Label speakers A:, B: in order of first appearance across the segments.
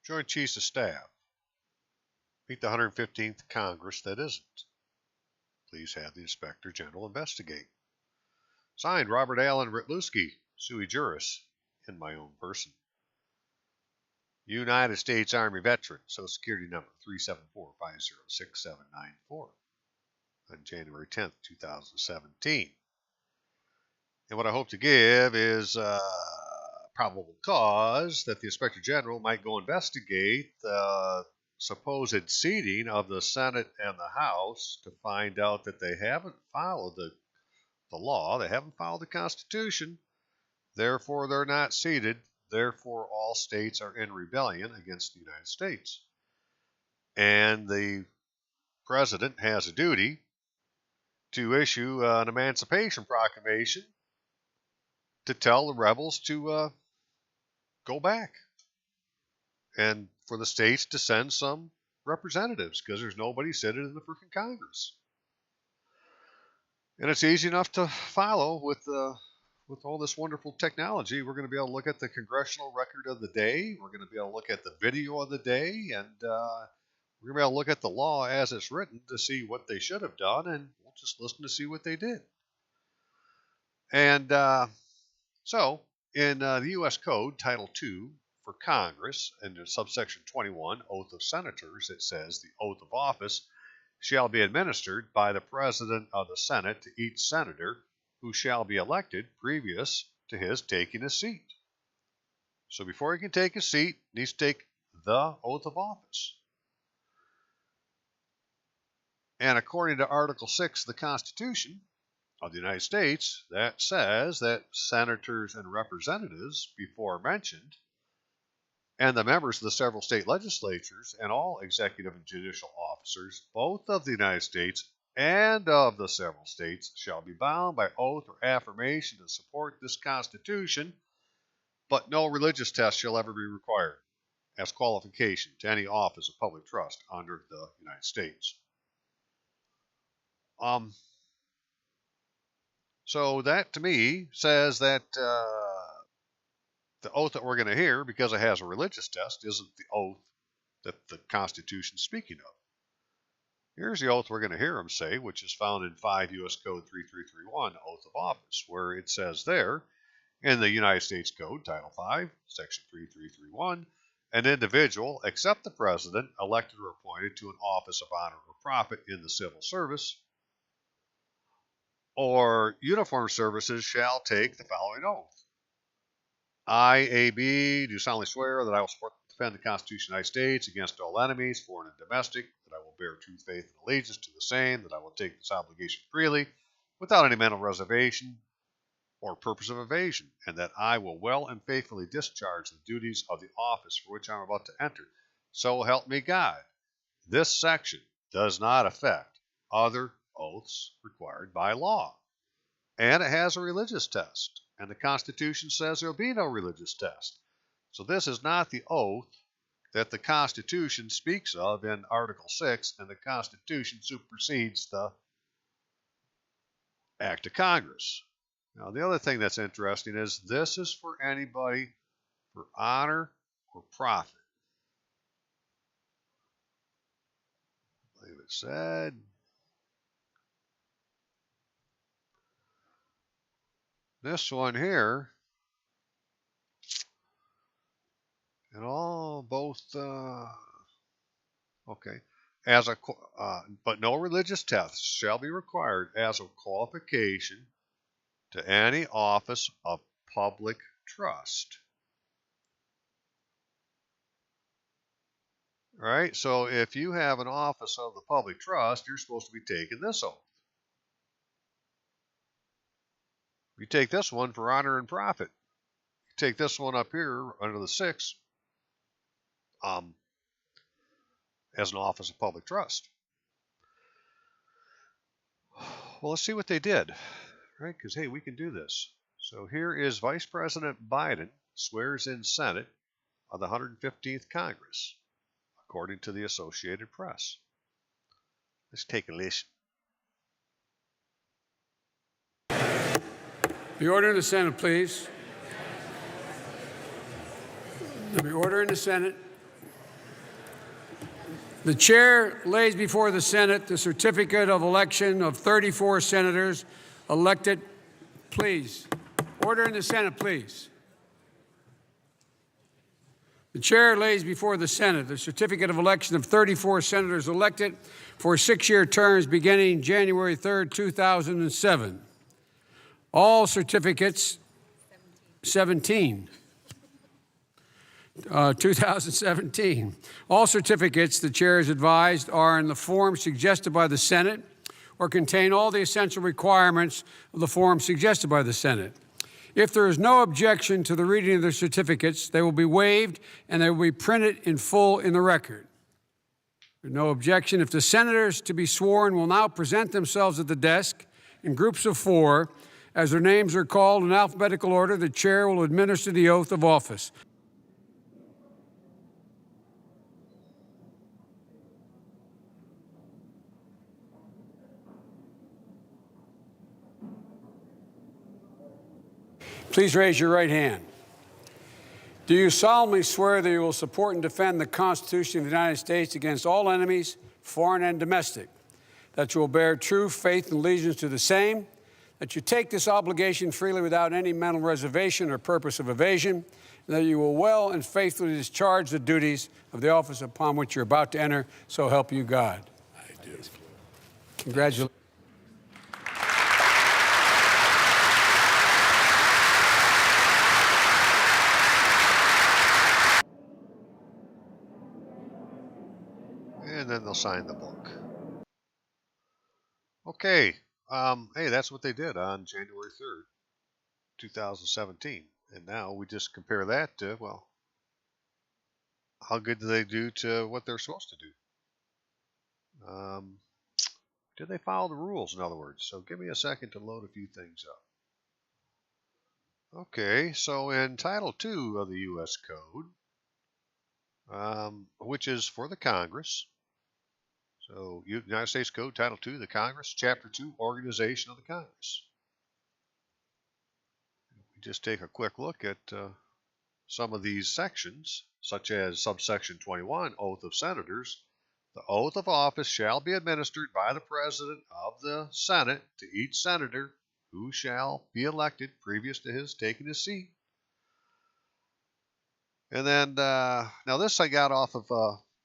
A: Joint Chiefs of Staff. Meet the 115th Congress that isn't. Please have the Inspector General investigate. Signed, Robert Allen Rytlewski, sui juris, in my own person. United States Army veteran, Social Security number 374506794, on January 10th, 2017. And what I hope to give is probable cause that the Inspector General might go investigate the supposed seating of the Senate and the House to find out that they haven't followed the law, they haven't followed the Constitution, therefore they're not seated. Therefore, all states are in rebellion against the United States. And the president has a duty to issue an emancipation proclamation to tell the rebels to go back and for the states to send some representatives because there's nobody sitting in the freaking Congress. And it's easy enough to follow with all this wonderful technology. We're going to be able to look at the Congressional Record of the day. We're going to be able to look at the video of the day. And we're going to be able to look at the law as it's written to see what they should have done. And we'll just listen to see what they did. And so in the U.S. Code, Title II for Congress, and in subsection 21, Oath of Senators, it says the oath of office shall be administered by the President of the Senate to each senator who shall be elected previous to his taking a seat. So before he can take a seat, he needs to take the oath of office. And according to Article 6 of the Constitution of the United States, that says that senators and representatives before mentioned, and the members of the several state legislatures and all executive and judicial officers, both of the United States and of the several states, shall be bound by oath or affirmation to support this Constitution, but no religious test shall ever be required as qualification to any office of public trust under the United States. So that, to me, says that the oath that we're going to hear, because it has a religious test, isn't the oath that the Constitution's speaking of. Here's the oath we're going to hear him say, which is found in 5 U.S. Code 3331, Oath of Office, where it says there, in the United States Code, Title 5, Section 3331, an individual, except the President, elected or appointed to an office of honor or profit in the civil service, or uniformed services, shall take the following oath. I, A.B., do solemnly swear that I will support and defend the Constitution of the United States against all enemies, foreign and domestic, that I will bear true faith and allegiance to the same, that I will take this obligation freely, without any mental reservation or purpose of evasion, and that I will well and faithfully discharge the duties of the office for which I am about to enter. So help me God. This section does not affect other oaths required by law. And it has a religious test. And the Constitution says there will be no religious test. So this is not the oath that the Constitution speaks of in Article 6, and the Constitution supersedes the Act of Congress. Now, the other thing that's interesting is this is for anybody for honor or profit. I believe it said. This one here, and all both, okay, as a but no religious test shall be required as a qualification to any office of public trust. All right, so if you have an office of the public trust, you're supposed to be taking this oath. You take this one for honor and profit. You take this one up here under the 6 as an office of public trust. Well, let's see what they did, right? Because, hey, we can do this. So here is Vice President Biden swears in Senate of the 115th Congress, according to the Associated Press. Let's take a listen.
B: The order in the Senate, please. The order in the Senate. The chair lays before the Senate the certificate of election of 34 senators elected. Please, order in the Senate, please. The chair lays before the Senate the certificate of election of 34 senators elected for 6-year terms beginning January 3rd, 2007. All certificates, 2017. All certificates, the chair is advised, are in the form suggested by the Senate or contain all the essential requirements of the form suggested by the Senate. If there is no objection to the reading of the certificates, they will be waived and they will be printed in full in the record. There's no objection. If the senators to be sworn will now present themselves at the desk in groups of 4, as their names are called in alphabetical order, the chair will administer the oath of office. Please raise your right hand. Do you solemnly swear that you will support and defend the Constitution of the United States against all enemies, foreign and domestic, that you will bear true faith and allegiance to the same, that you take this obligation freely without any mental reservation or purpose of evasion, and that you will well and faithfully discharge the duties of the office upon which you're about to enter, so help you God? I do. Congratulations.
A: And then they'll sign the book. Okay. Hey, that's what they did on January 3rd, 2017. And now we just compare that to, well, how good do they do to what they're supposed to do? Did they follow the rules, in other words? So give me a second to load a few things up. Okay, so in Title II of the U.S. Code, which is for the Congress, so United States Code, Title II, the Congress, Chapter 2, Organization of the Congress. We just take a quick look at some of these sections, such as subsection 21, Oath of Senators. The oath of office shall be administered by the President of the Senate to each senator who shall be elected previous to his taking his seat. And then, now this I got off of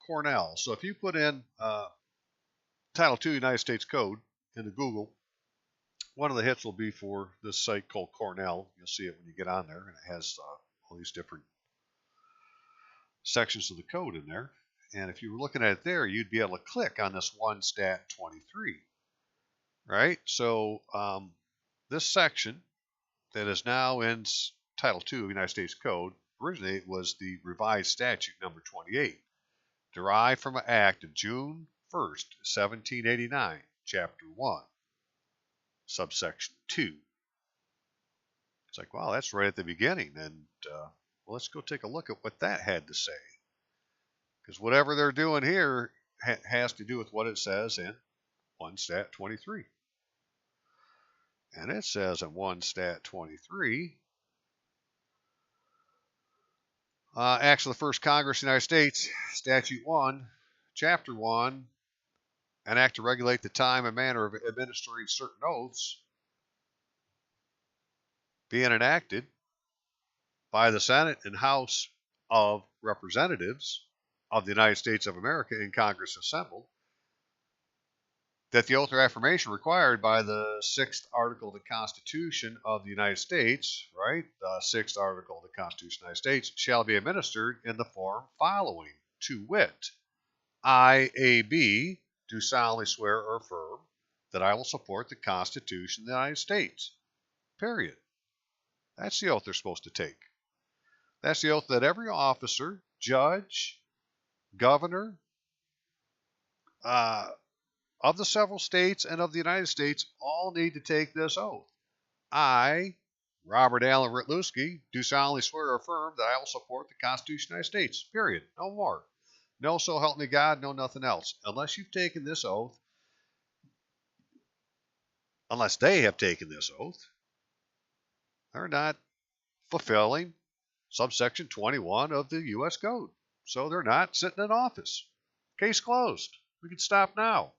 A: Cornell. So if you put in Title II United States Code into Google, one of the hits will be for this site called Cornell. You'll see it when you get on there, and it has all these different sections of the code in there. And if you were looking at it there, you'd be able to click on this 1 Stat 23, right? So this section that is now in Title II United States Code, originally it was the revised statute number 28, derived from an act of June 1st, 1789, Chapter 1, subsection 2. It's like, wow, that's right at the beginning. And well, let's go take a look at what that had to say. Because whatever they're doing here has to do with what it says in 1 Stat 23. And it says in 1 Stat 23, Acts of the First Congress of the United States, Statute 1, Chapter 1, an act to regulate the time and manner of administering certain oaths being enacted by the Senate and House of Representatives of the United States of America in Congress assembled, that the oath or affirmation required by the 6th article of the Constitution of the United States, right, the 6th article of the Constitution of the United States, shall be administered in the form following, to wit, I, A.B., do solemnly swear or affirm that I will support the Constitution of the United States, period. That's the oath they're supposed to take. That's the oath that every officer, judge, governor of the several states and of the United States all need to take this oath. I, Robert Allen Ritlewski, do solemnly swear or affirm that I will support the Constitution of the United States, period. No more. No, so help me God, no nothing else. Unless you've taken this oath, unless they have taken this oath, they're not fulfilling subsection 21 of the U.S. Code. So they're not sitting in office. Case closed. We can stop now.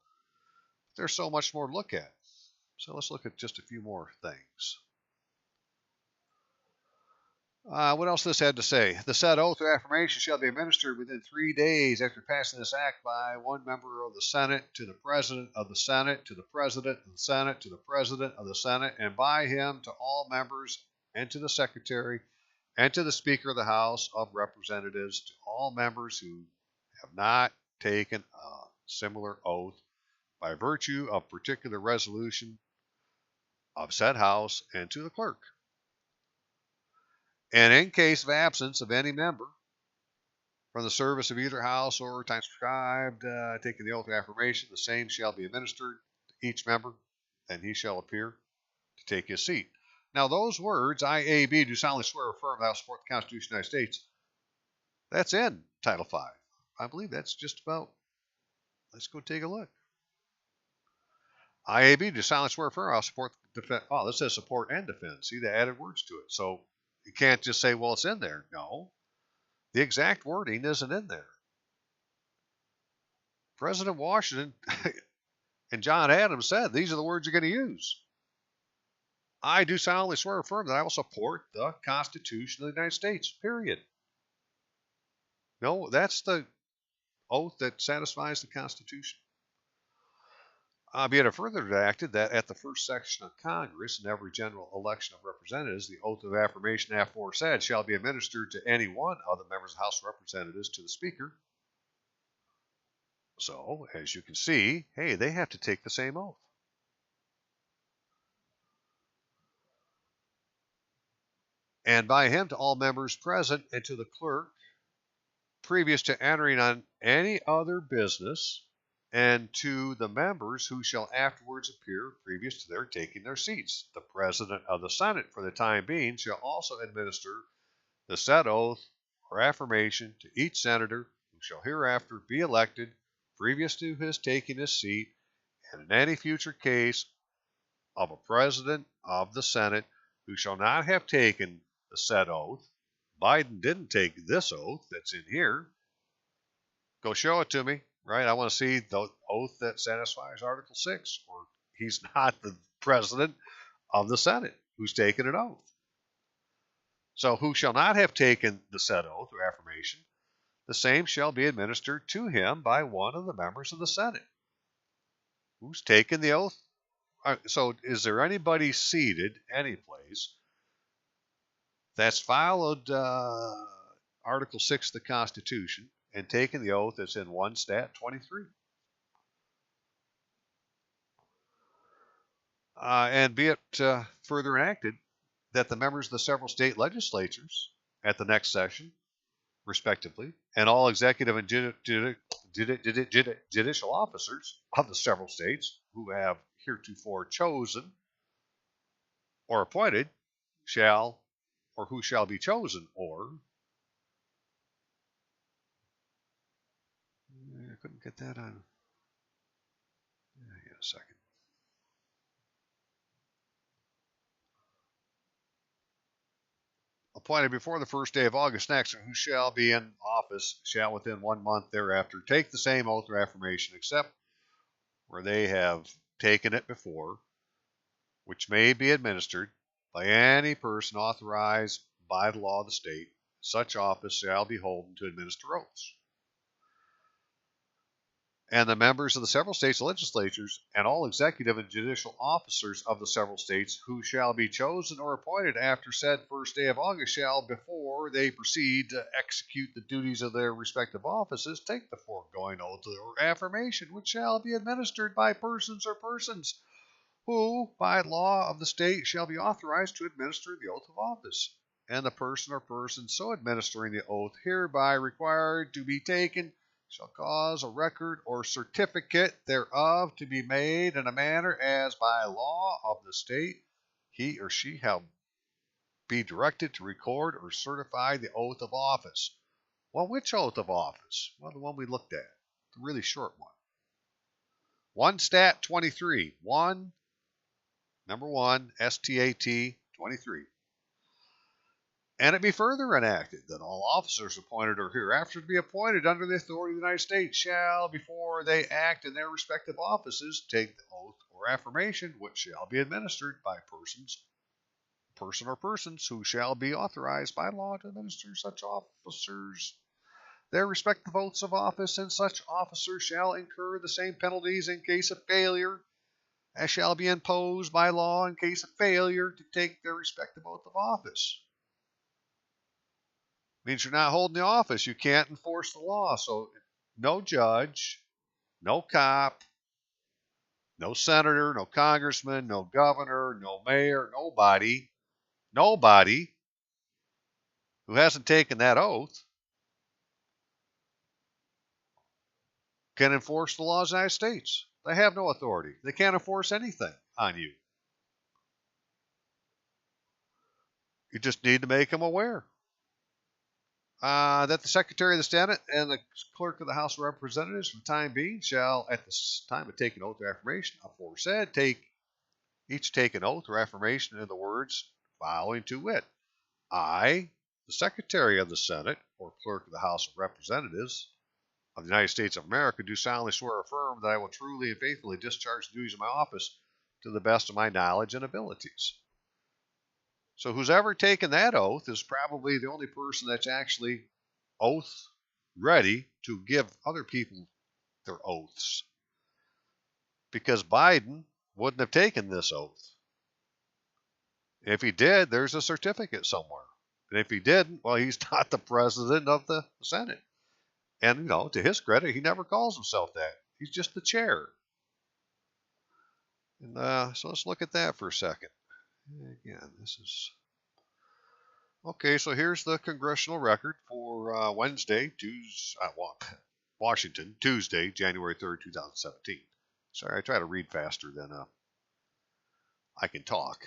A: There's so much more to look at. So let's look at just a few more things. What else this had to say? The said oath or affirmation shall be administered within 3 days after passing this act by one member of the Senate to the President of the Senate, to the President of the Senate, to the President of the Senate, and by him to all members and to the Secretary and to the Speaker of the House of Representatives, to all members who have not taken a similar oath by virtue of particular resolution of said House, and to the clerk. And in case of absence of any member from the service of either house or times prescribed, taking the oath of affirmation, the same shall be administered to each member, and he shall appear to take his seat. Now, those words, I, A, B, do solemnly swear or affirm that I will support the Constitution of the United States, that's in Title V. I believe that's just about, let's go take a look. I, A, B, do solemnly swear or affirm I will support the defense. Oh, this says support and defend. See, they added words to it. So you can't just say, well, it's in there. No. The exact wording isn't in there. President Washington and John Adams said these are the words you're going to use. I do solemnly swear or affirm that I will support the Constitution of the United States, period. No, that's the oath that satisfies the Constitution. Be it further enacted that at the first section of Congress in every general election of representatives, the oath of affirmation aforesaid shall be administered to any one of the members of the House of Representatives to the Speaker. So, as you can see, hey, they have to take the same oath. And by him to all members present and to the clerk previous to entering on any other business, and to the members who shall afterwards appear previous to their taking their seats. The President of the Senate, for the time being, shall also administer the said oath or affirmation to each senator who shall hereafter be elected previous to his taking his seat, and in any future case of a President of the Senate who shall not have taken the said oath. Biden didn't take this oath that's in here. Go show it to me. Right? I want to see the oath that satisfies Article 6, or he's not the president of the Senate who's taken an oath. So, who shall not have taken the said oath or affirmation, the same shall be administered to him by one of the members of the Senate. Who's taken the oath? So, is there anybody seated anyplace that's followed Article 6 of the Constitution and taken the oath that's in 1 Stat 23? And be it further enacted that the members of the several state legislatures at the next session, respectively, and all executive and judicial officers of the several states who have heretofore chosen or appointed shall, or who shall be chosen, or I couldn't get that on. A second. Appointed before the first day of August next, who shall be in office shall within 1 month thereafter take the same oath or affirmation, except where they have taken it before, which may be administered by any person authorized by the law of the state. Such office shall be holden to administer oaths. And the members of the several states' legislatures and all executive and judicial officers of the several states who shall be chosen or appointed after said first day of August shall, before they proceed to execute the duties of their respective offices, take the foregoing oath or affirmation, which shall be administered by persons or persons who, by law of the state, shall be authorized to administer the oath of office. And the person or persons so administering the oath hereby required to be taken shall cause a record or certificate thereof to be made in a manner as by law of the state he or she shall be directed to record or certify the oath of office. Well, which oath of office? Well, the one we looked at, the really short one. 1 Stat 23, number 1, STAT 23. And it be further enacted that all officers appointed or hereafter to be appointed under the authority of the United States shall, before they act in their respective offices, take the oath or affirmation, which shall be administered by person or persons who shall be authorized by law to administer such officers their respective oaths of office, and such officers shall incur the same penalties in case of failure as shall be imposed by law in case of failure to take their respective oath of office. Means you're not holding the office. You can't enforce the law. So no judge, no cop, no senator, no congressman, no governor, no mayor, nobody who hasn't taken that oath can enforce the laws of the United States. They have no authority. They can't enforce anything on you. You just need to make them aware. That the Secretary of the Senate and the Clerk of the House of Representatives, for the time being, shall, at the time of taking oath or affirmation, aforesaid, each take an oath or affirmation in the words following to wit: I, the Secretary of the Senate or Clerk of the House of Representatives of the United States of America, do solemnly swear or affirm that I will truly and faithfully discharge the duties of my office to the best of my knowledge and abilities. So who's ever taken that oath is probably the only person that's actually oath ready to give other people their oaths. Because Biden wouldn't have taken this oath. If he did, there's a certificate somewhere. And if he didn't, well, he's not the president of the Senate. And, to his credit, he never calls himself that. He's just the chair. And so let's look at that for a second. Again, this is... Okay, so here's the Congressional Record for Washington, Tuesday, January 3rd, 2017. Sorry, I try to read faster than I can talk.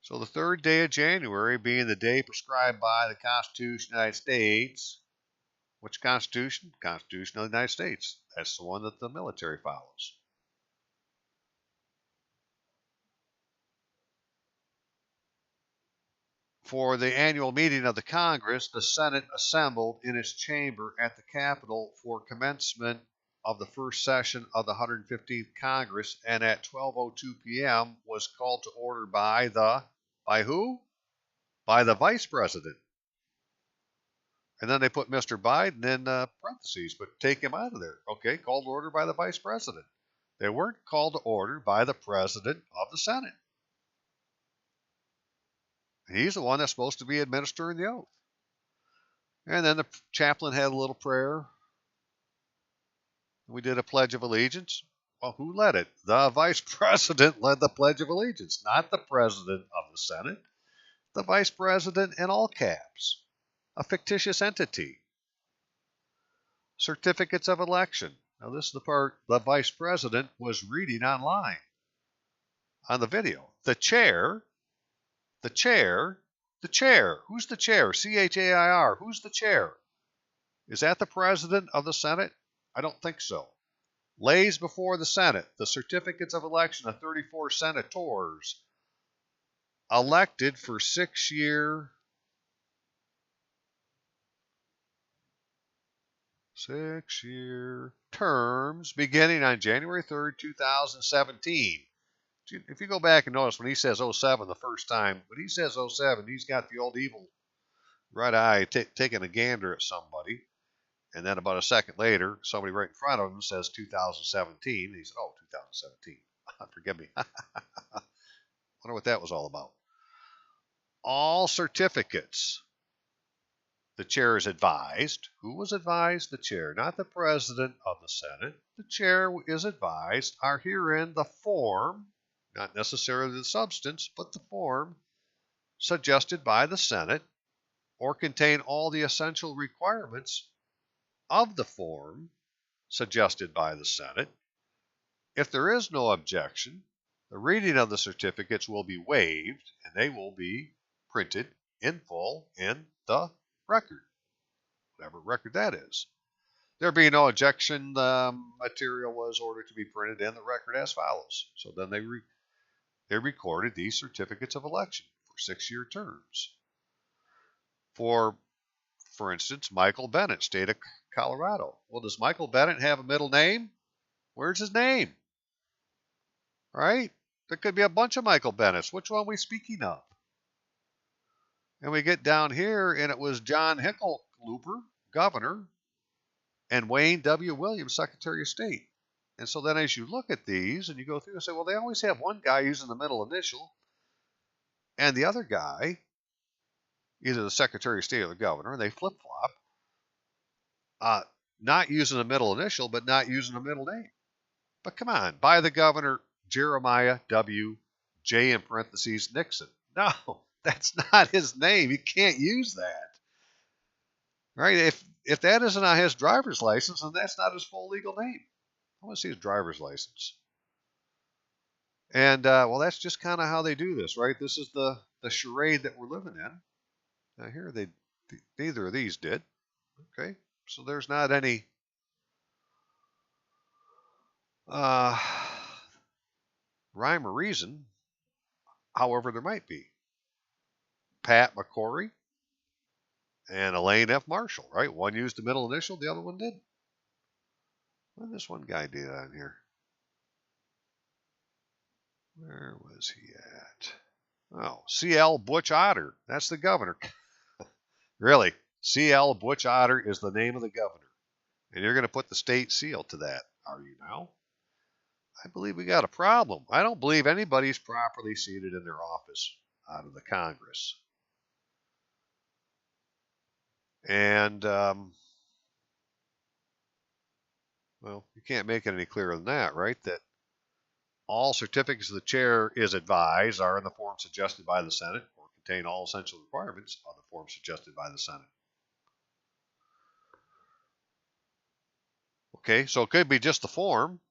A: So the third day of January being the day prescribed by the Constitution of the United States. Which Constitution? Constitution of the United States. That's the one that the military follows. For the annual meeting of the Congress, the Senate assembled in its chamber at the Capitol for commencement of the first session of the 115th Congress, and at 12:02 p.m. was called to order by who? By the Vice President. And then they put Mr. Biden in parentheses, but take him out of there. Okay, called to order by the Vice President. They weren't called to order by the President of the Senate. He's the one that's supposed to be administering the oath. And then the chaplain had a little prayer. We did a Pledge of Allegiance. Well, who led it? The Vice President led the Pledge of Allegiance, not the President of the Senate. The Vice President in all caps. A fictitious entity. Certificates of election. Now this is the part the Vice President was reading online on the video. The chair. Who's the chair? C-H-A-I-R. Who's the chair? Is that the President of the Senate? I don't think so. Lays before the Senate the certificates of election of 34 senators elected for 6-year terms beginning on January 3rd, 2017. If you go back and notice when he says 07 the first time, when he says 07, he's got the old evil right eye taking a gander at somebody. And then about a second later, somebody right in front of him says 2017. And he said, 2017. Forgive me. Wonder what that was all about. All certificates. The chair is advised. Who was advised? The chair, not the President of the Senate. The chair is advised are herein the form, not necessarily the substance, but the form suggested by the Senate, or contain all the essential requirements of the form suggested by the Senate. If there is no objection, the reading of the certificates will be waived, and they will be printed in full in the record, whatever record that is. There being no objection, the material was ordered to be printed in the record as follows. So then they recorded these certificates of election for 6-year terms. For instance, Michael Bennett, state of Colorado. Well, does Michael Bennett have a middle name? Where's his name? Right? There could be a bunch of Michael Bennetts. Which one are we speaking of? And we get down here, and it was John Hickenlooper, governor, and Wayne W. Williams, Secretary of State. And so then as you look at these and you go through and say, well, they always have one guy using the middle initial and the other guy, either the Secretary of State or the governor, and they flip-flop, not using the middle initial, but not using the middle name. But come on, by the governor, Jeremiah W. J in parentheses Nixon. No, that's not his name. You can't use that. Right? If that isn't on his driver's license, then that's not his full legal name. I want to see his driver's license. And, well, that's just kind of how they do this, right? This is the charade that we're living in. Now, here, neither of these did. Okay? So there's not any rhyme or reason. However, there might be. Pat McCrory and Elaine F. Marshall, right? One used the middle initial, the other one didn't. What did this one guy do on here? Where was he at? Oh, C.L. Butch Otter. That's the governor. Really, C.L. Butch Otter is the name of the governor. And you're going to put the state seal to that, are you now? I believe we got a problem. I don't believe anybody's properly seated in their office out of the Congress. And, well, you can't make it any clearer than that, right? That all certificates of the chair is advised are in the form suggested by the Senate or contain all essential requirements of the form suggested by the Senate. Okay, so it could be just the form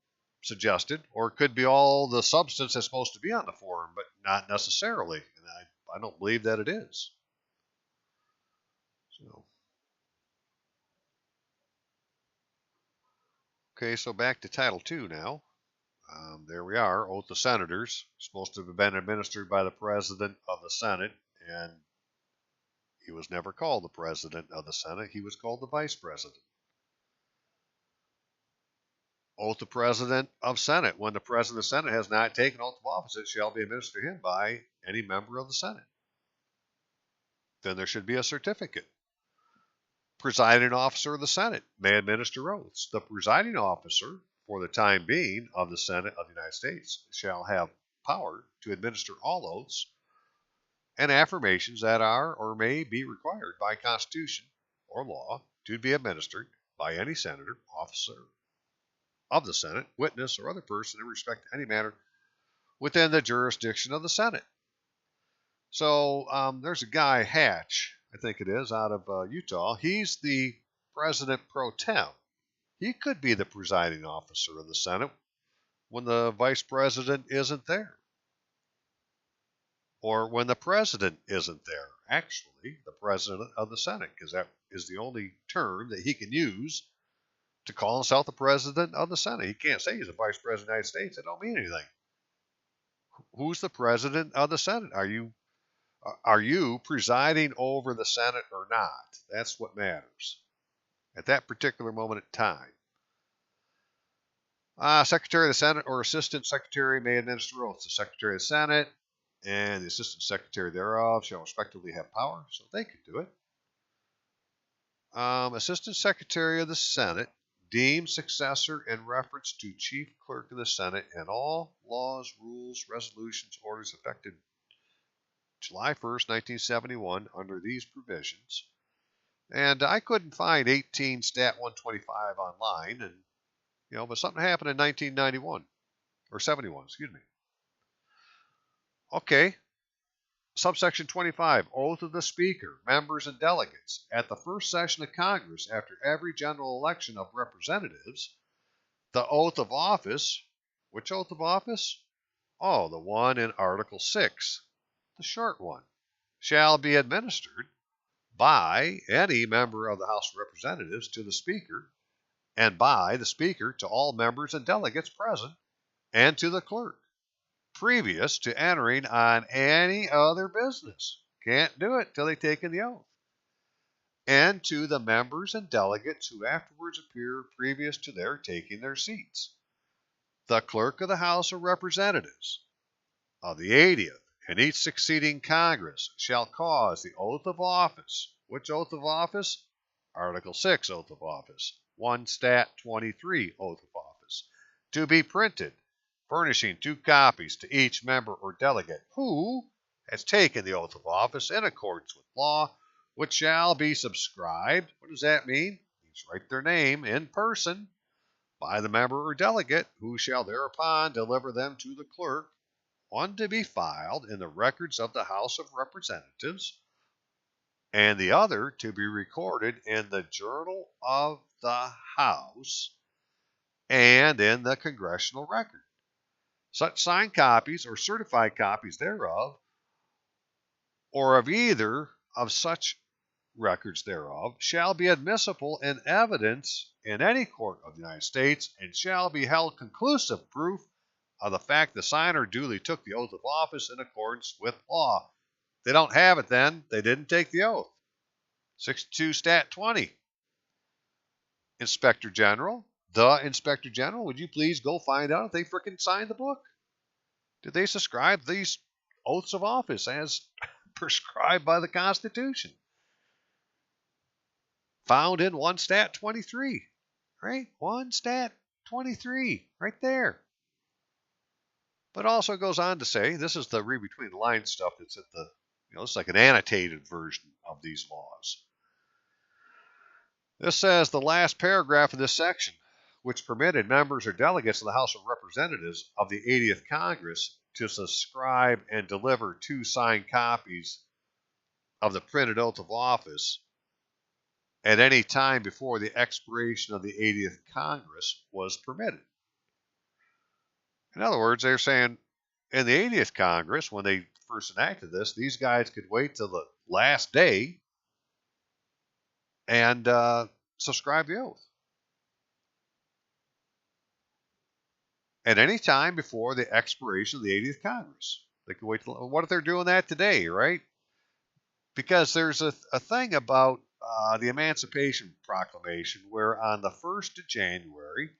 A: suggested, or it could be all the substance that's supposed to be on the form, but not necessarily. And I don't believe that it is. So, okay, so back to Title II now. There we are, Oath of Senators, supposed to have been administered by the President of the Senate, and he was never called the President of the Senate. He was called the Vice President. Oath of President of Senate. When the President of the Senate has not taken oath of office, it shall be administered to him by any member of the Senate. Then there should be a certificate. Presiding officer of the Senate may administer oaths. The presiding officer, for the time being, of the Senate of the United States shall have power to administer all oaths and affirmations that are or may be required by Constitution or law to be administered by any senator, officer of the Senate, witness, or other person in respect to any matter within the jurisdiction of the Senate. So there's a guy, Hatch, I think it is, out of Utah. He's the president pro tem. He could be the presiding officer of the Senate when the vice president isn't there. Or when the president isn't there. Actually, the president of the Senate, because that is the only term that he can use to call himself the president of the Senate. He can't say he's the vice president of the United States. That don't mean anything. Who's the president of the Senate? Are you presiding over the Senate or not? That's what matters at that particular moment in time. Secretary of the Senate or Assistant Secretary may administer oaths. The Secretary of the Senate and the Assistant Secretary thereof shall respectively have power, so they could do it. Assistant Secretary of the Senate deemed successor in reference to Chief Clerk of the Senate and all laws, rules, resolutions, orders effective July 1st, 1971 under these provisions. And I couldn't find 18 Stat 125 online, and but something happened in 1991 or 71, excuse me. Okay. Subsection 25, Oath of the Speaker, members and delegates. At the first session of Congress, after every general election of representatives, the oath of office, which oath of office? Oh, the one in Article 6, the short one, shall be administered by any member of the House of Representatives to the Speaker, and by the Speaker to all members and delegates present, and to the clerk. previous to entering on any other business. Can't do it till they've taken the oath. And to the members and delegates who afterwards appear previous to their taking their seats. The clerk of the House of Representatives of the 80th and each succeeding Congress shall cause the oath of office. Which oath of office? Article 6 oath of office. 1 Stat 23 oath of office. To be printed, furnishing 2 copies to each member or delegate who has taken the oath of office in accordance with law, which shall be subscribed. What does that mean? It means write their name in person by the member or delegate, who shall thereupon deliver them to the clerk, one to be filed in the records of the House of Representatives, and the other to be recorded in the Journal of the House and in the Congressional Record. Such signed copies or certified copies thereof, or of either of such records thereof, shall be admissible in evidence in any court of the United States, and shall be held conclusive proof of the fact the signer duly took the oath of office in accordance with law. They don't have it then. They didn't take the oath. 62 Stat 20. Inspector General, the Inspector General, would you please go find out if they frickin' signed the book? Did they subscribe these oaths of office as prescribed by the Constitution? Found in 1 Stat 23, right? 1 Stat 23, right there. But also goes on to say, this is the read between the lines stuff that's at the, it's like an annotated version of these laws. This says the last paragraph of this section, which permitted members or delegates of the House of Representatives of the 80th Congress to subscribe and deliver 2 signed copies of the printed oath of office at any time before the expiration of the 80th Congress, was permitted. In other words, they're saying in the 80th Congress, when they first enacted this, these guys could wait till the last day and subscribe the oath. At any time before the expiration of the 80th Congress. They could wait till, what if they're doing that today, right? Because there's a thing about the Emancipation Proclamation where on the 1st of January,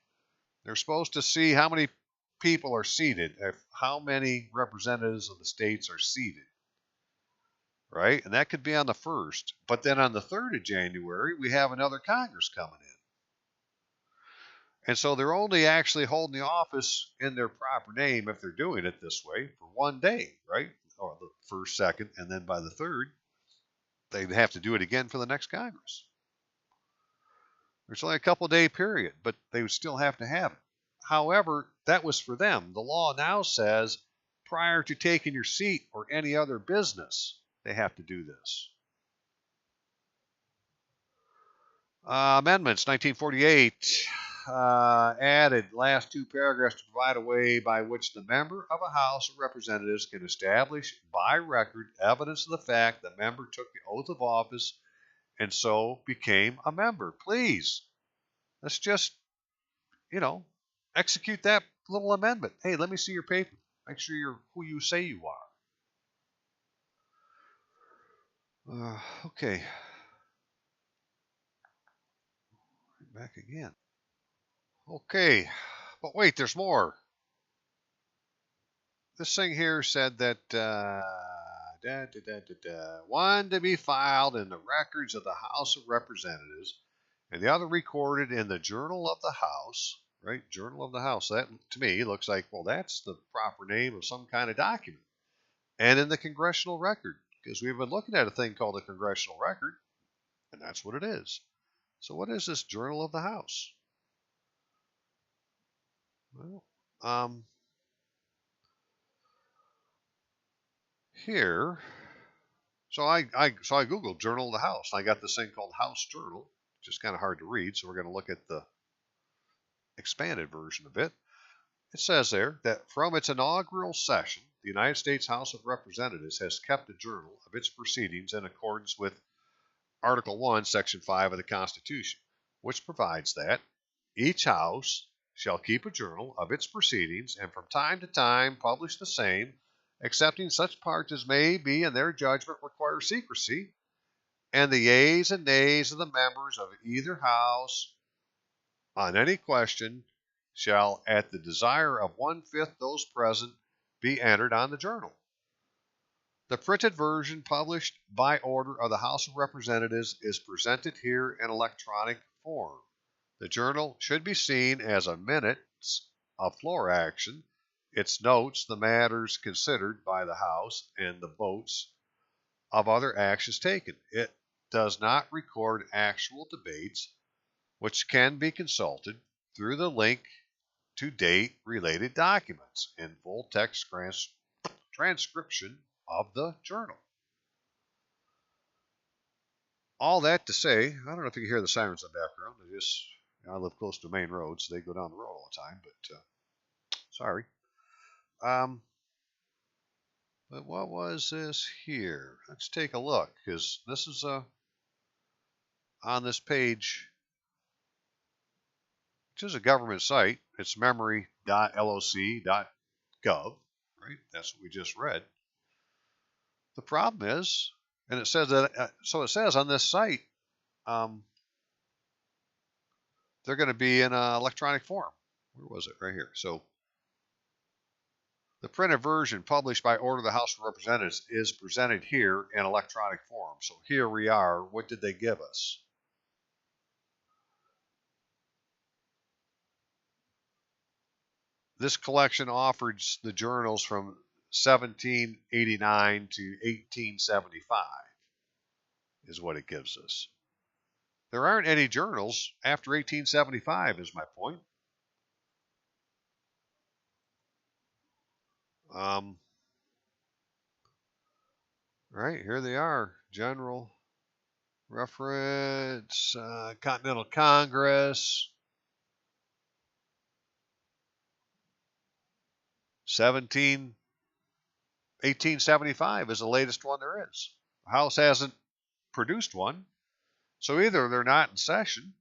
A: they're supposed to see how many people are seated, how many representatives of the states are seated, right? And that could be on the 1st. But then on the 3rd of January, we have another Congress coming in. And so they're only actually holding the office in their proper name if they're doing it this way for one day, right? Or the 1st, 2nd, and then by the 3rd, they'd have to do it again for the next Congress. There's only a couple-day period, but they would still have to have it. However, that was for them. The law now says prior to taking your seat or any other business, they have to do this. Amendments, 1948, added last 2 paragraphs to provide a way by which the member of a House of Representatives can establish by record evidence of the fact the member took the oath of office and so became a member. Please, let's just, execute that little amendment. Hey, let me see your paper. Make sure you're who you say you are. Okay. Back again. Okay. But wait, there's more. This thing here said that one to be filed in the records of the House of Representatives and the other recorded in the Journal of the House, right? Journal of the House. That, to me, looks like, well, that's the proper name of some kind of document. And in the Congressional Record, because we've been looking at a thing called the Congressional Record, and that's what it is. So what is this Journal of the House? Well, here, so I Googled Journal of the House. I got this thing called House Journal, which is kind of hard to read, so we're going to look at the expanded version of it. It says there that from its inaugural session, the United States House of Representatives has kept a journal of its proceedings in accordance with Article 1, Section 5 of the Constitution, which provides that each House shall keep a journal of its proceedings, and from time to time publish the same, excepting such parts as may be in their judgment require secrecy, and the yeas and nays of the members of either house on any question shall, at the desire of 1/5 those present, be entered on the journal. The printed version published by order of the House of Representatives is presented here in electronic form. The journal should be seen as a minutes of floor action. Its notes the matters considered by the House and the votes of other actions taken. It does not record actual debates, which can be consulted through the link to date related documents in full text transcription of the journal. All that to say, I don't know if you can hear the sirens in the background. I live close to a main road, so they go down the road all the time, but sorry. But what was this here? Let's take a look, because this is on this page, which is a government site. It's memory.loc.gov, right? That's what we just read. The problem is, and it says that, so it says on this site, they're going to be in electronic form. Where was it? Right here. So the printed version published by order of the House of Representatives is presented here in electronic form. So here we are. What did they give us? This collection offers the journals from 1789 to 1875 is what it gives us. There aren't any journals after 1875 is my point. Right, here they are. General reference, Continental Congress, 1875 is the latest one there is. The House hasn't produced one, so either they're not in session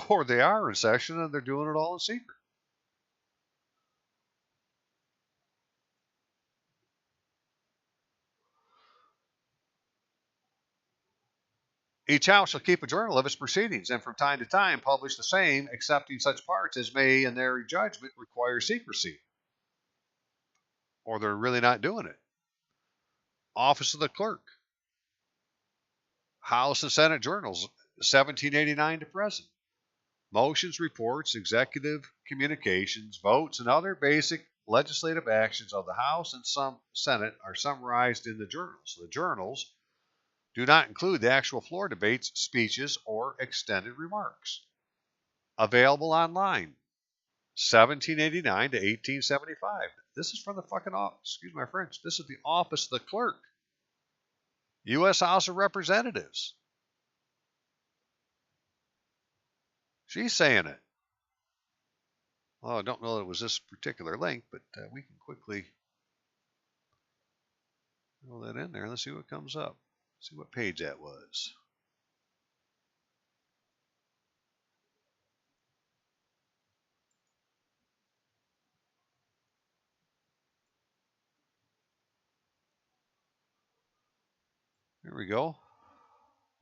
A: or they are in session and they're doing it all in secret. Each house shall keep a journal of its proceedings, and from time to time publish the same, excepting such parts as may, in their judgment, require secrecy. Or they're really not doing it. Office of the Clerk. House and Senate journals, 1789 to present. Motions, reports, executive communications, votes, and other basic legislative actions of the House and some Senate are summarized in the journals. The journals do not include the actual floor debates, speeches, or extended remarks. Available online, 1789 to 1875. This is from the fucking office. Excuse my French. This is the office of the clerk. U.S. House of Representatives. She's saying it. Well, I don't know that it was this particular link, but we can quickly throw that in there. Let's see what comes up. See what page that was. Here we go.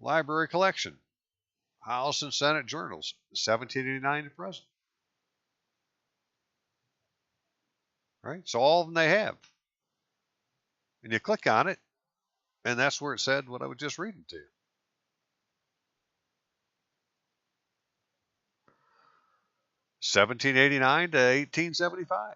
A: Library collection. House and Senate journals, 1789 to present. Right? So all of them they have. And you click on it, and that's where it said what I was just reading to you. (1789 to 1875).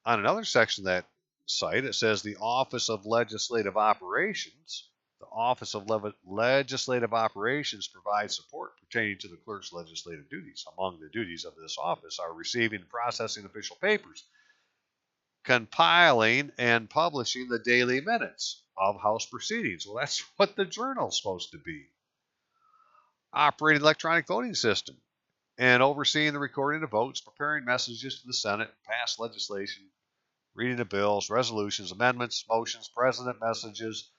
A: On another section of that site, it says the Office of Legislative Operations. The Office of Legislative Operations provides support pertaining to the clerk's legislative duties. Among the duties of this office are receiving and processing official papers, compiling and publishing the daily minutes of House proceedings. Well, that's what the journal's supposed to be. Operating electronic voting system and overseeing the recording of votes, preparing messages to the Senate, pass legislation, reading the bills, resolutions, amendments, motions, president messages,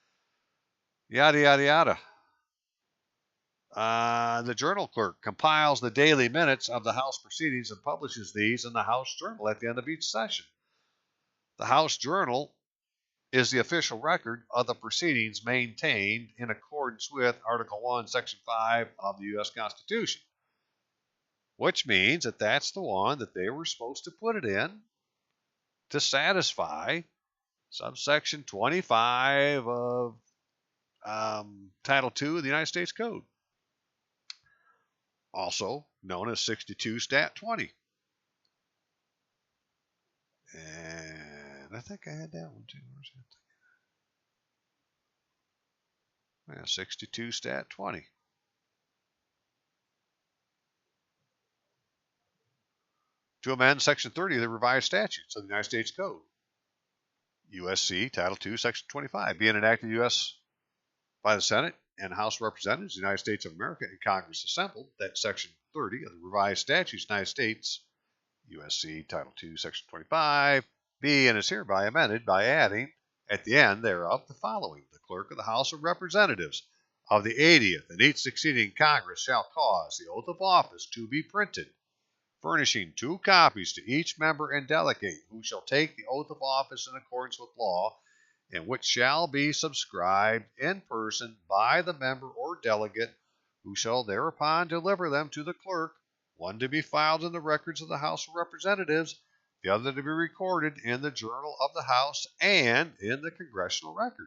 A: yada, yada, yada. The journal clerk compiles the daily minutes of the House proceedings and publishes these in the House Journal at the end of each session. The House Journal is the official record of the proceedings maintained in accordance with Article 1, Section 5 of the U.S. Constitution, which means that that's the one that they were supposed to put it in to satisfy subsection 25 of Title II of the United States Code, also known as 62 Stat 20. And I think I had that one too. Where's that? Yeah, 62 Stat 20. To amend Section 30 of the revised statutes of the United States Code, USC Title II, Section 25, being enacted U.S. by the Senate and House of Representatives of the United States of America and Congress assembled, that Section 30 of the revised statutes of the United States, USC Title II, Section 25, be and is hereby amended by adding at the end thereof the following: the clerk of the House of Representatives of the 80th and each succeeding Congress shall cause the oath of office to be printed, furnishing 2 copies to each member and delegate who shall take the oath of office in accordance with law, and which shall be subscribed in person by the member or delegate, who shall thereupon deliver them to the clerk, one to be filed in the records of the House of Representatives, the other to be recorded in the Journal of the House and in the Congressional Record.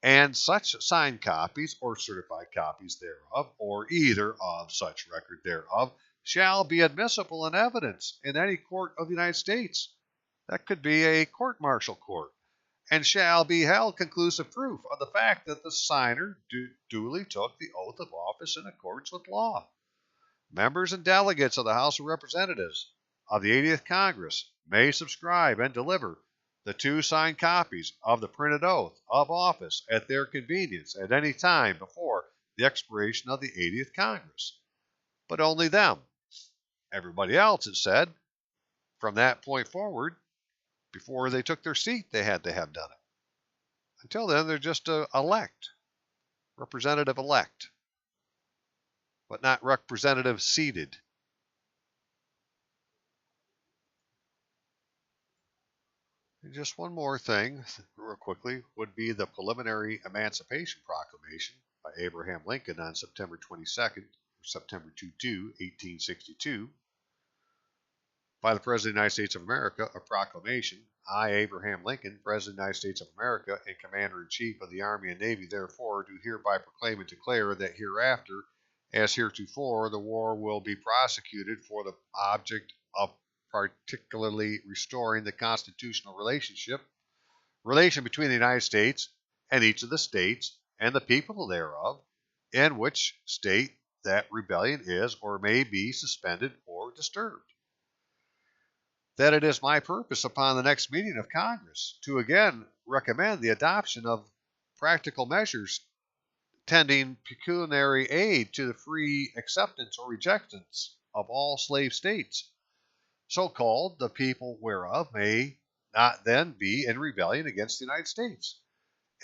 A: And such signed copies or certified copies thereof, or either of such record thereof, shall be admissible in evidence in any court of the United States. That could be a court-martial court, and shall be held conclusive proof of the fact that the signer duly took the oath of office in accordance with law. Members and delegates of the House of Representatives of the 80th Congress may subscribe and deliver the 2 signed copies of the printed oath of office at their convenience at any time before the expiration of the 80th Congress. But only them. Everybody else, it said, from that point forward, before they took their seat, they had to have done it. Until then, they're just representative elect, but not representative seated. And just one more thing, real quickly, would be the preliminary Emancipation Proclamation by Abraham Lincoln on September 22nd, or September 22, 1862. By the President of the United States of America, a proclamation: I, Abraham Lincoln, President of the United States of America and Commander-in-Chief of the Army and Navy, therefore do hereby proclaim and declare that hereafter, as heretofore, the war will be prosecuted for the object of particularly restoring the constitutional relation between the United States and each of the states and the people thereof, in which state that rebellion is or may be suspended or disturbed. That it is my purpose upon the next meeting of Congress to again recommend the adoption of practical measures tending pecuniary aid to the free acceptance or rejection of all slave states, so called, the people whereof may not then be in rebellion against the United States,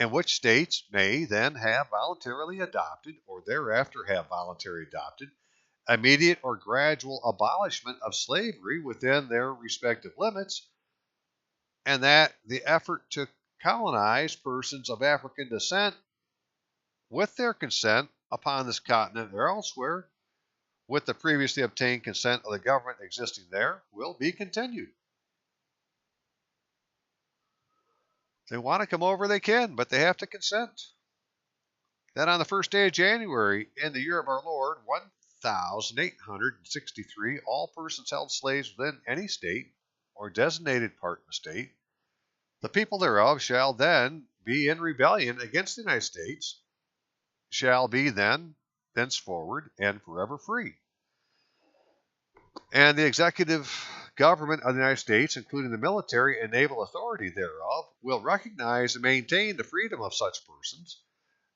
A: and which states may then have voluntarily adopted, or thereafter have voluntarily adopted, immediate or gradual abolishment of slavery within their respective limits, and that the effort to colonize persons of African descent with their consent upon this continent or elsewhere, with the previously obtained consent of the government existing there, will be continued. If they want to come over, they can, but they have to consent. That on the first day of January, in the year of our Lord, 1863, all persons held slaves within any state or designated part of the state, the people thereof shall then be in rebellion against the United States, shall be then, thenceforward, and forever free. And the executive government of the United States, including the military and naval authority thereof, will recognize and maintain the freedom of such persons,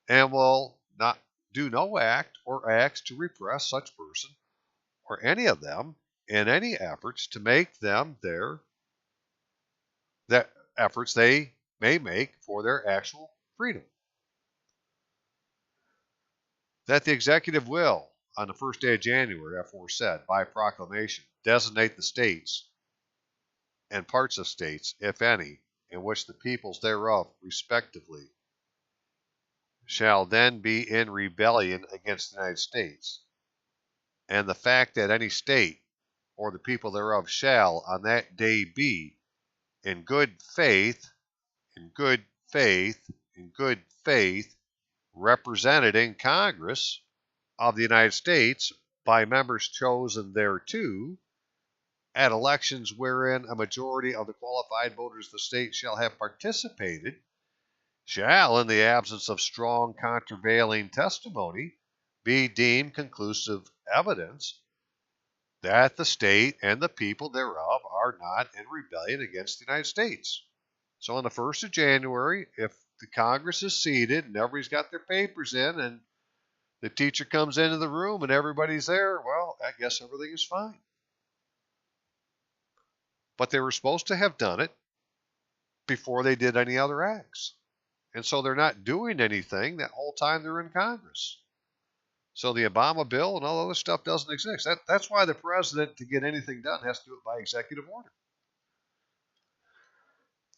A: and will not do no act or acts to repress such person or any of them in any efforts to make them that efforts they may make for their actual freedom. that the executive will, on the first day of January, aforesaid, by proclamation, designate the states and parts of states, if any, in which the peoples thereof, respectively, shall then be in rebellion against the United States, and the fact that any state or the people thereof shall on that day be in good faith, represented in Congress of the United States by members chosen thereto, at elections wherein a majority of the qualified voters of the state shall have participated, shall, in the absence of strong countervailing testimony, be deemed conclusive evidence that the state and the people thereof are not in rebellion against the United States. So on the 1st of January, if the Congress is seated and everybody's got their papers in and the teacher comes into the room and everybody's there, well, I guess everything is fine. But they were supposed to have done it before they did any other acts. And so they're not doing anything that whole time they're in Congress. So the Obama bill and all other stuff doesn't exist. That's why the president, to get anything done, has to do it by executive order.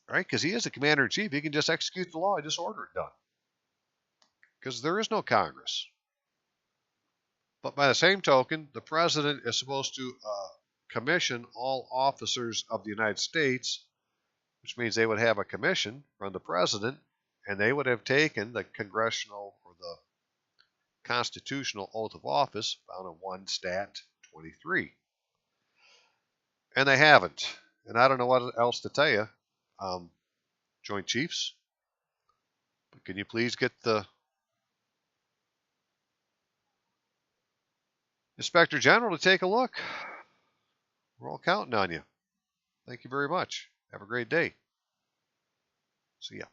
A: Right? Because he is the commander-in-chief. He can just execute the law and just order it done. Because there is no Congress. But by the same token, the president is supposed to commission all officers of the United States, which means they would have a commission from the president, and they would have taken the congressional or the constitutional oath of office found in 1 Stat 23. And they haven't. And I don't know what else to tell you, Joint Chiefs. But can you please get the Inspector General to take a look? We're all counting on you. Thank you very much. Have a great day. See ya.